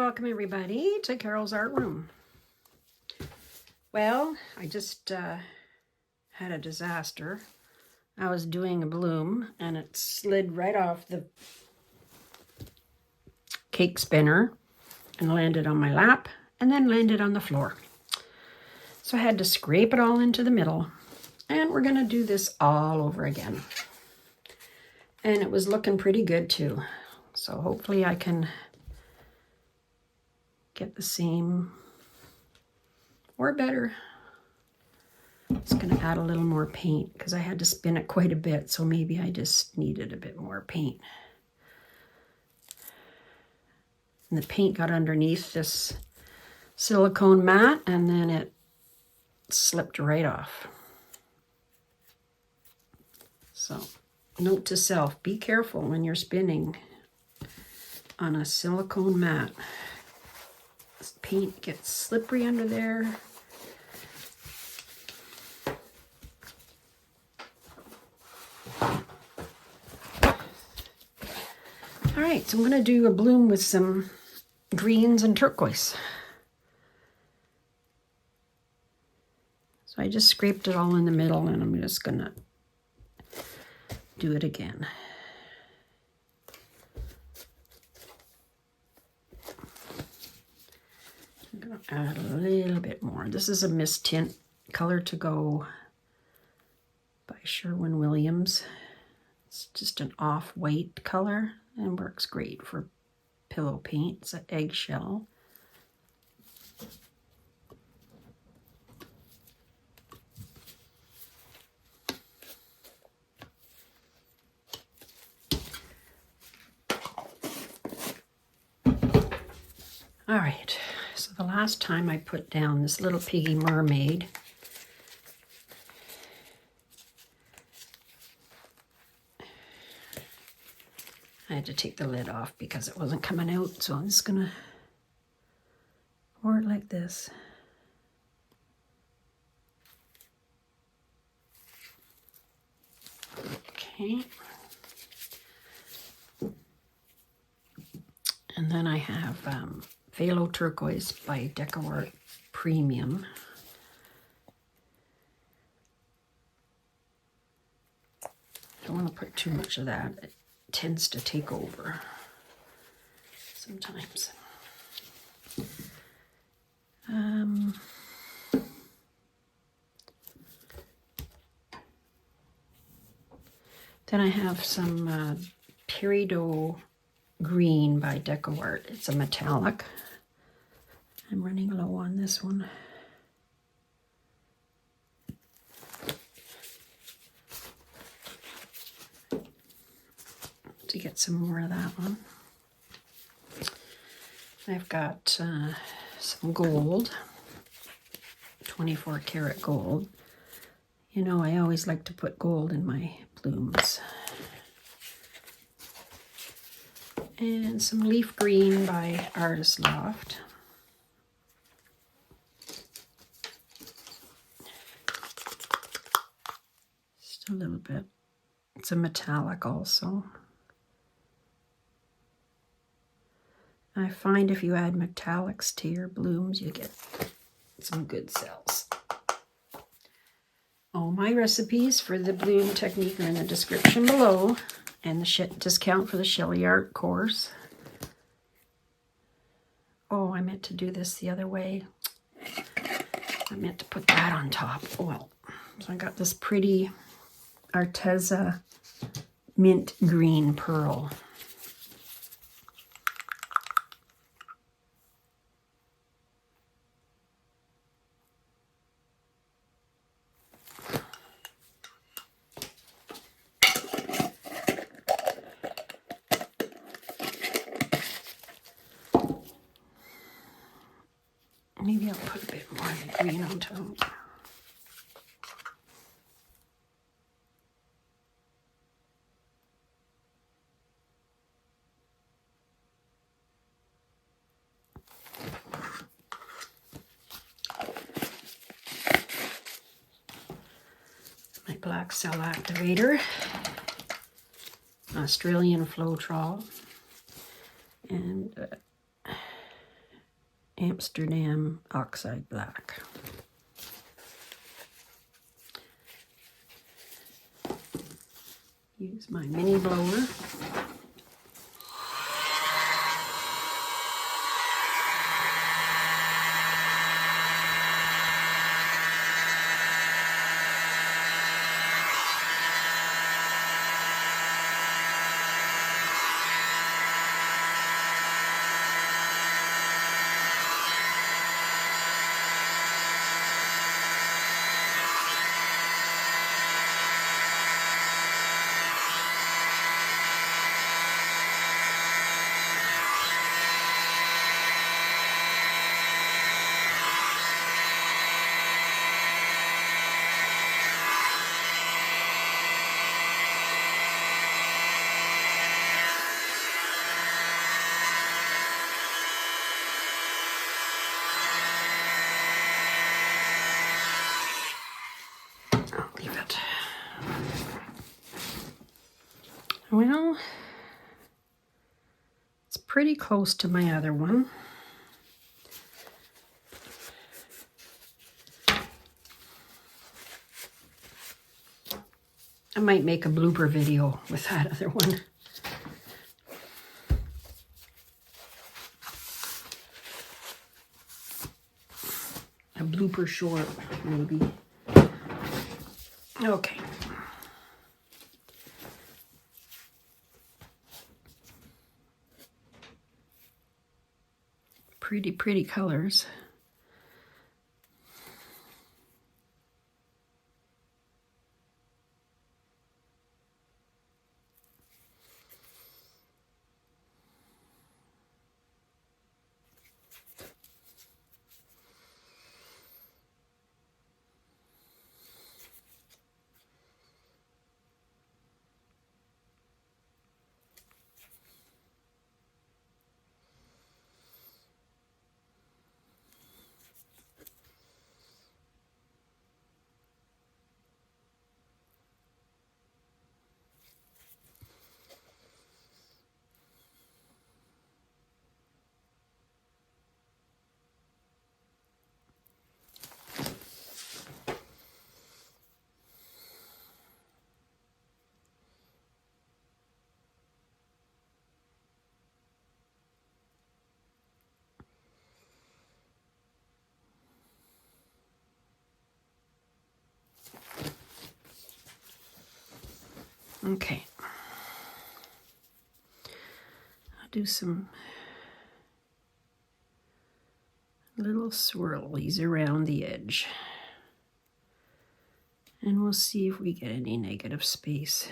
Welcome everybody to Carol's Art Room. Well, I just had a disaster. I was doing a bloom and it slid right off the cake spinner and landed on my lap and then landed on the floor. So I had to scrape it all into the middle, and we're going to do this all over again. And it was looking pretty good too. So hopefully I can get the same or better. It's going to add a little more paint because I had to spin it quite a bit, so maybe I just needed a bit more paint. And the paint got underneath this silicone mat and then it slipped right off. So, note to self, be careful when you're spinning on a silicone mat. This paint gets slippery under there. All right, so I'm going to do a bloom with some greens and turquoise. So I just scraped it all in the middle, and I'm just going to do it again. I'm going to add a little bit more. This is a mist tint, Color to Go by Sherwin Williams. It's just an off-white color and works great for pillow paint. It's an eggshell. All right, so the last time I put down this little piggy mermaid, I had to take the lid off because it wasn't coming out, so I'm just gonna pour it like this. Okay. And then I have Phthalo Turquoise by Glidden Premium. Don't want to put too much of that. It tends to take over sometimes. Then I have some Peridot Green by DecoArt. It's a metallic. I'm running low on this one. To get some more of that one. I've got some gold, 24 karat gold. You know, I always like to put gold in my blooms. And some leaf green by Artist Loft. Just a little bit. It's a metallic also. I find if you add metallics to your blooms, you get some good sales. All my recipes for the bloom technique are in the description below, and the discount for the Sheleeart course. Oh, I meant to do this the other way. I meant to put that on top. Oh, well, so I got this pretty Arteza mint green pearl. Maybe I'll put a bit more of the green on top. My black cell activator, Australian Floetrol, and Amsterdam Oxide Black. Use my mini blower. Well, it's pretty close to my other one. I might make a blooper video with that other one. A blooper short, maybe. Okay. Pretty, pretty colors. Okay. I'll do some little swirlies around the edge. And we'll see if we get any negative space.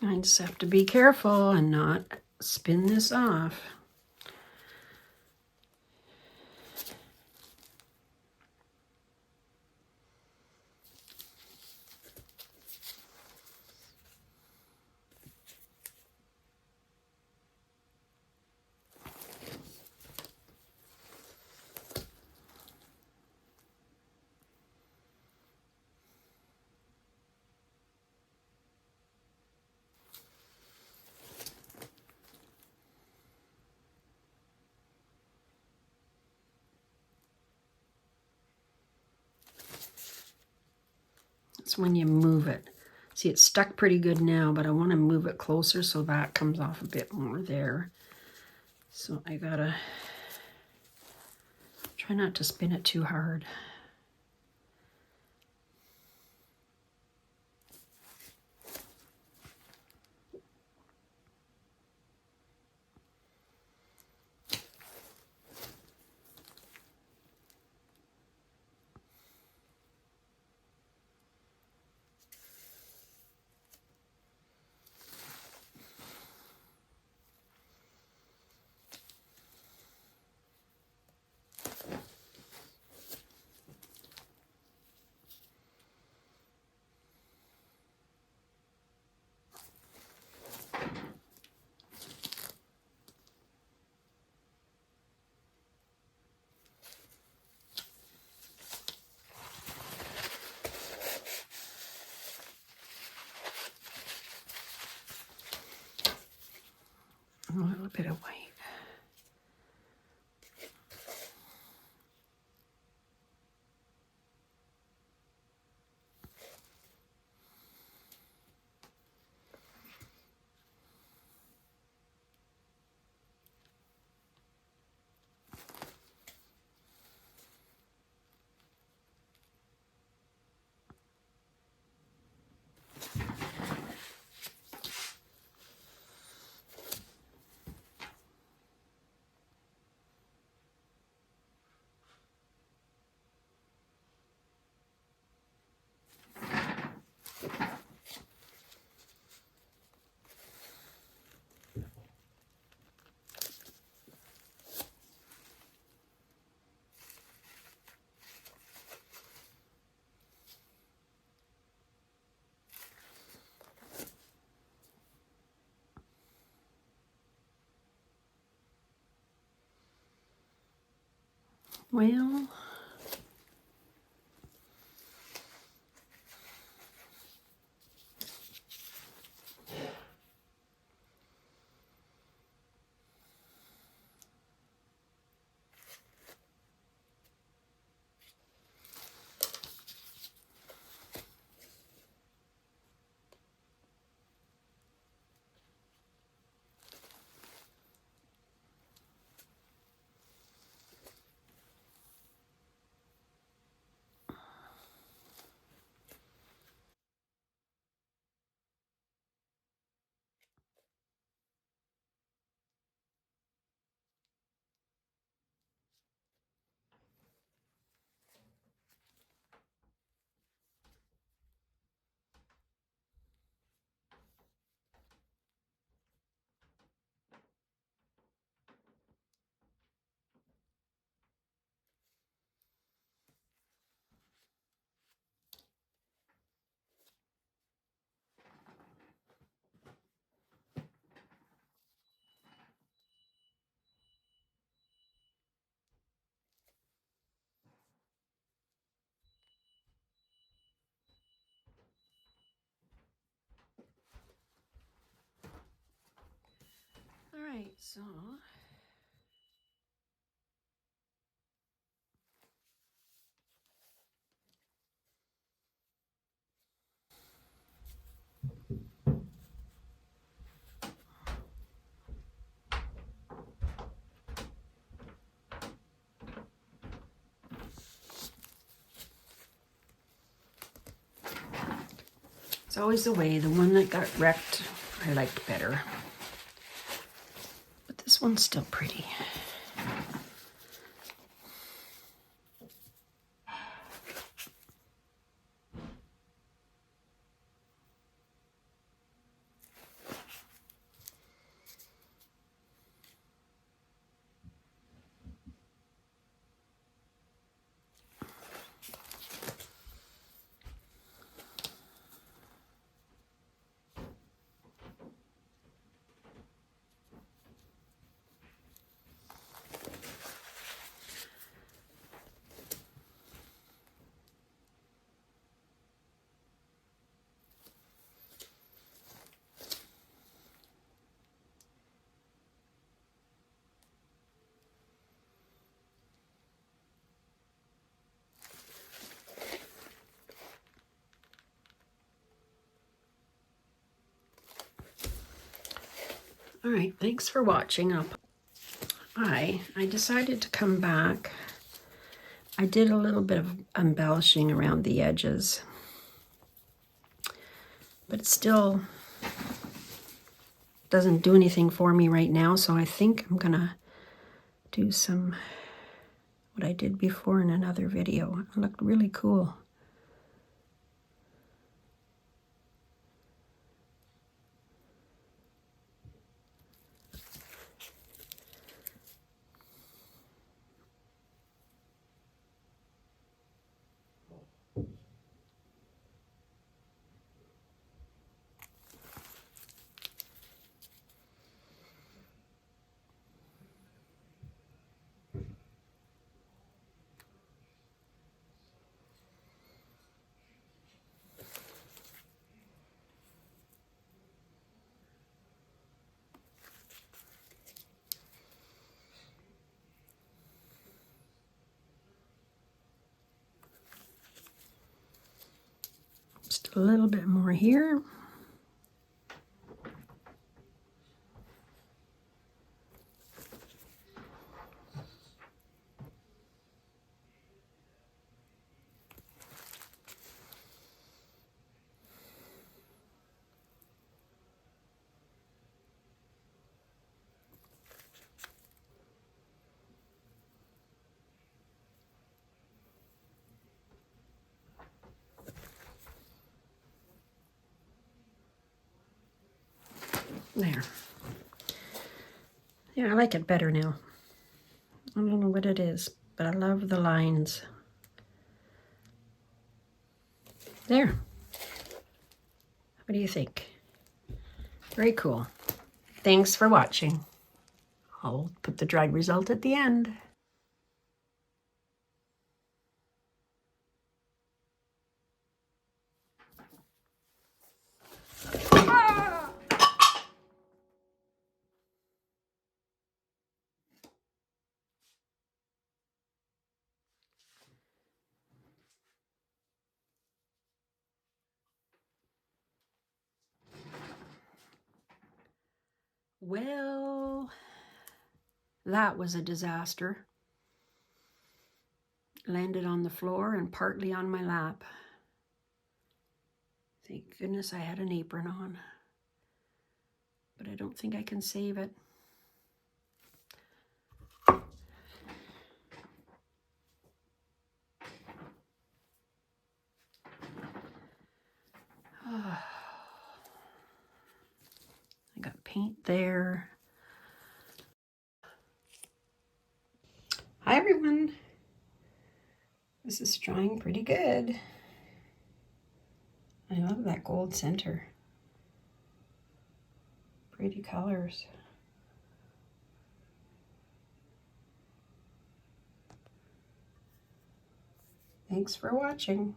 I just have to be careful and not spin this off. It's when you move it. See, it's stuck pretty good now, but I want to move it closer so that comes off a bit more there. So I gotta try not to spin it too hard. little bit of white. Well, all right, so it's always the way. The one that got wrecked, I liked better. But this one's still pretty. All right, thanks for watching. I decided to come back. I did a little bit of embellishing around the edges, but it still doesn't do anything for me right now, so I think I'm gonna do some what I did before in another video. It looked really cool. a little bit more here. There. Yeah, I like it better now. I don't know what it is, but I love the lines. There. What do you think? Very cool. Thanks for watching. I'll put the dried result at the end. Well, that was a disaster. Landed on the floor and partly on my lap. Thank goodness I had an apron on. But I don't think I can save it. I got paint there. Hi everyone. This is drying pretty good. I love that gold center. Pretty colors. Thanks for watching.